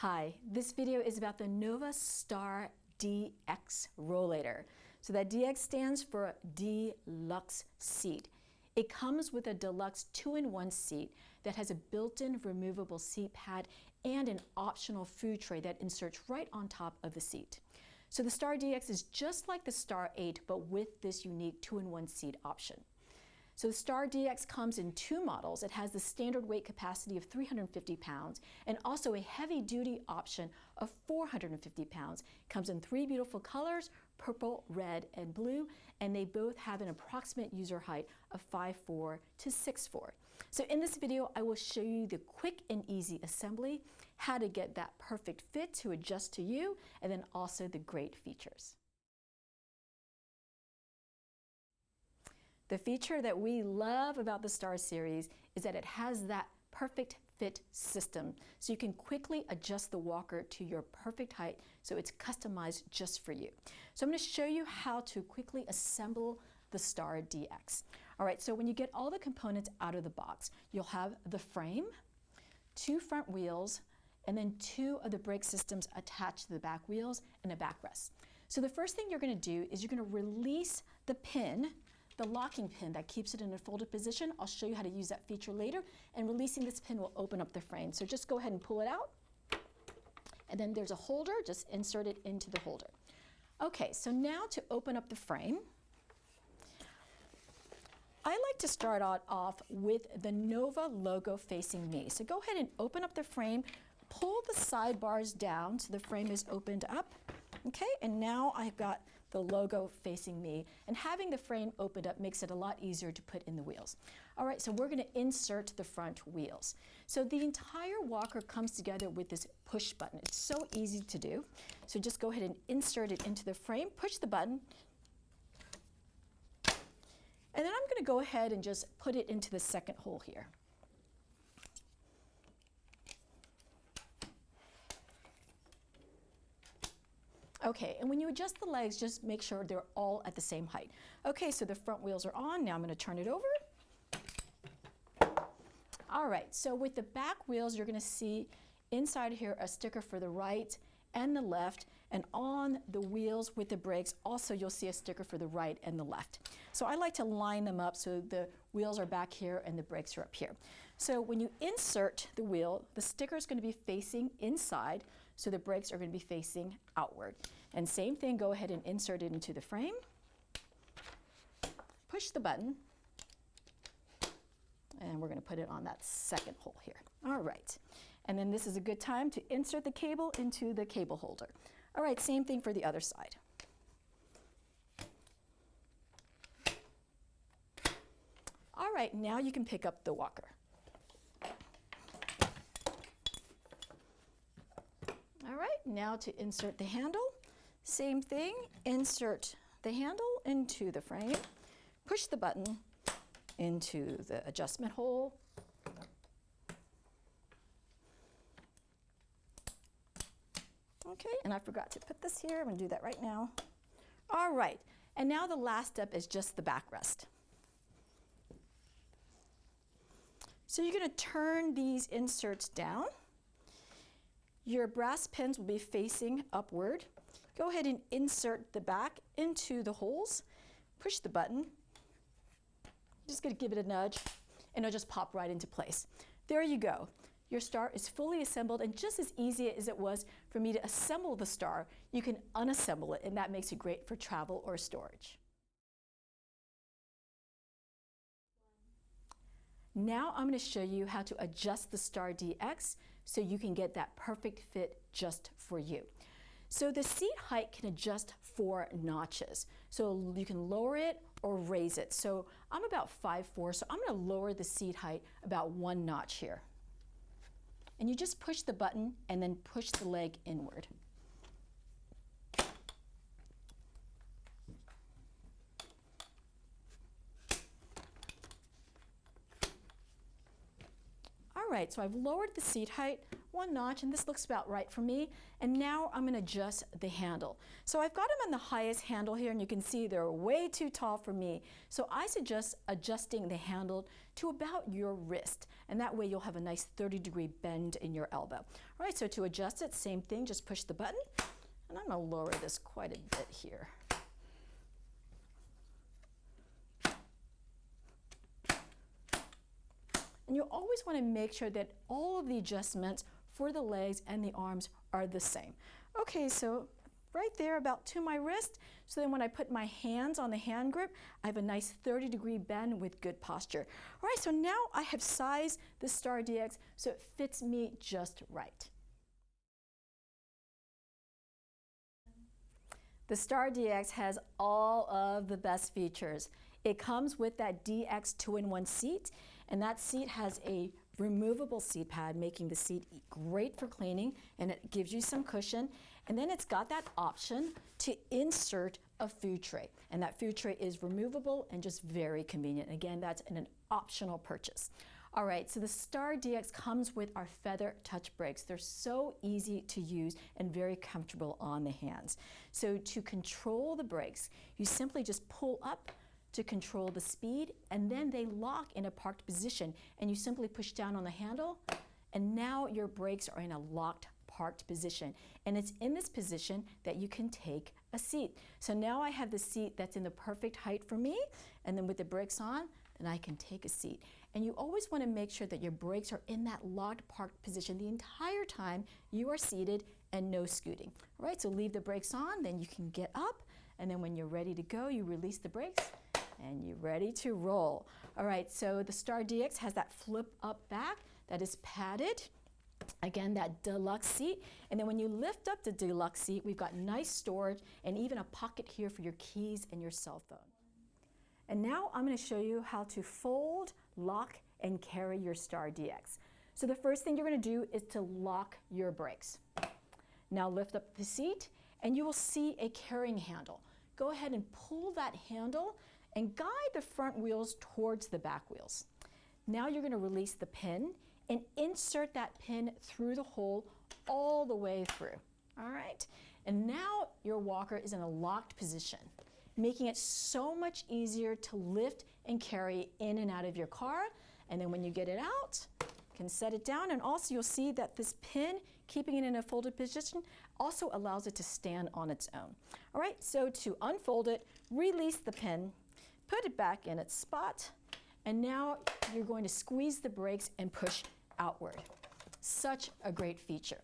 Hi, this video is about the Nova Star DX rollator. So that DX stands for deluxe seat. It comes with a deluxe 2-in-1 seat that has a built-in removable seat pad and an optional food tray that inserts right on top of the seat. So the Star DX is just like the Star 8, but with this unique 2-in-1 seat option. So the Star DX comes in two models. It has the standard weight capacity of 350 pounds and also a heavy-duty option of 450 pounds. It comes in three beautiful colors, purple, red, and blue, and they both have an approximate user height of 5'4" to 6'4". So in this video, I will show you the quick and easy assembly, how to get that perfect fit to adjust to you, and then also the great features. The feature that we love about the Star series is that it has that perfect fit system. So you can quickly adjust the walker to your perfect height, so it's customized just for you. So I'm going to show you how to quickly assemble the Star DX. All right, so when you get all the components out of the box, you'll have the frame, two front wheels, and then two of the brake systems attached to the back wheels and a backrest. So the first thing you're going to do is you're going to release the pin, the locking pin that keeps it in a folded position. I'll show you how to use that feature later, and releasing this pin will open up the frame. So just go ahead and pull it out, and then there's a holder, just insert it into the holder. Okay, so now to open up the frame, I like to start off with the Nova logo facing me. So go ahead and open up the frame, pull the sidebars down so the frame is opened up. Okay, and now I've got the logo facing me, and having the frame opened up makes it a lot easier to put in the wheels. All right, so we're going to insert the front wheels. So the entire walker comes together with this push button. It's so easy to do. So just go ahead and insert it into the frame, push the button, and then I'm going to go ahead and just put it into the second hole here. Okay, and when you adjust the legs, just make sure they're all at the same height. Okay, so the front wheels are on. Now I'm going to turn it over. All right, so with the back wheels, you're going to see inside here a sticker for the right and the left, and on the wheels with the brakes, also you'll see a sticker for the right and the left. So I like to line them up so the wheels are back here and the brakes are up here. So when you insert the wheel, the sticker is going to be facing inside, so the brakes are going to be facing outward. And same thing, go ahead and insert it into the frame. Push the button. And we're going to put it on that second hole here. All right. And then this is a good time to insert the cable into the cable holder. All right, same thing for the other side. All right, now you can pick up the walker. All right, now to insert the handle, same thing, insert the handle into the frame, push the button into the adjustment hole. Okay, and I forgot to put this here. I'm going to do that right now. All right, and now the last step is just the backrest. So you're going to turn these inserts down. Your brass pins will be facing upward. Go ahead and insert the back into the holes. Push the button. Just going to give it a nudge, and it'll just pop right into place. There you go. Your Star is fully assembled, and just as easy as it was for me to assemble the Star, you can unassemble it, and that makes it great for travel or storage. Now I'm going to show you how to adjust the Star DX so you can get that perfect fit just for you. So the seat height can adjust 4 notches. So you can lower it or raise it. So I'm about 5'4", so I'm going to lower the seat height about 1 notch here. And you just push the button and then push the leg inward. All right, so I've lowered the seat height 1 notch, and this looks about right for me. And now I'm going to adjust the handle. So I've got them on the highest handle here, and you can see they're way too tall for me. So I suggest adjusting the handle to about your wrist, and that way you'll have a nice 30-degree bend in your elbow. All right, so to adjust it, same thing, just push the button, and I'm going to lower this quite a bit here. And you always want to make sure that all of the adjustments for the legs and the arms are the same. Okay, so right there about to my wrist. So then when I put my hands on the hand grip, I have a nice 30-degree bend with good posture. All right, so now I have sized the Star DX so it fits me just right. The Star DX has all of the best features. It comes with that DX 2-in-1 seat, and that seat has a removable seat pad, making the seat great for cleaning, and it gives you some cushion. And then it's got that option to insert a food tray, and that food tray is removable and just very convenient. Again, that's an optional purchase. All right, so the Star DX comes with our feather touch brakes. They're so easy to use and very comfortable on the hands. So to control the brakes, you simply just pull up to control the speed, and then they lock in a parked position, and you simply push down on the handle, and now your brakes are in a locked parked position. And it's in this position that you can take a seat. So now I have the seat that's in the perfect height for me, and then with the brakes on, then I can take a seat. And you always want to make sure that your brakes are in that locked parked position the entire time you are seated and no scooting. All right, so leave the brakes on, then you can get up, and then when you're ready to go, you release the brakes, and you're ready to roll. All right, so the Star DX has that flip up back that is padded. Again, that deluxe seat. And then when you lift up the deluxe seat, we've got nice storage and even a pocket here for your keys and your cell phone. And now I'm going to show you how to fold, lock, and carry your Star DX. So the first thing you're going to do is to lock your brakes. Now lift up the seat, and you will see a carrying handle. Go ahead and pull that handle and guide the front wheels towards the back wheels. Now you're going to release the pin and insert that pin through the hole all the way through. All right? And now your walker is in a locked position, making it so much easier to lift and carry in and out of your car. And then when you get it out, you can set it down, and also you'll see that this pin, keeping it in a folded position, also allows it to stand on its own. All right, so to unfold it, release the pin, put it back in its spot, and now you're going to squeeze the brakes and push outward. Such a great feature.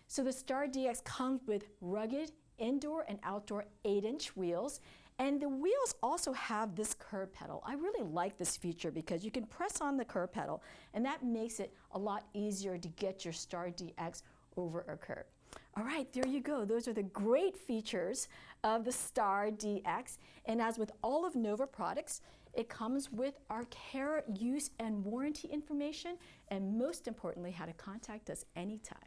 So the Star DX comes with rugged indoor and outdoor 8-inch wheels, and the wheels also have this curb pedal. I really like this feature because you can press on the curb pedal, and that makes it a lot easier to get your Star DX over a curb. All right, there you go. Those are the great features of the Star DX. And as with all of Nova products, it comes with our care, use, and warranty information, and most importantly, how to contact us anytime.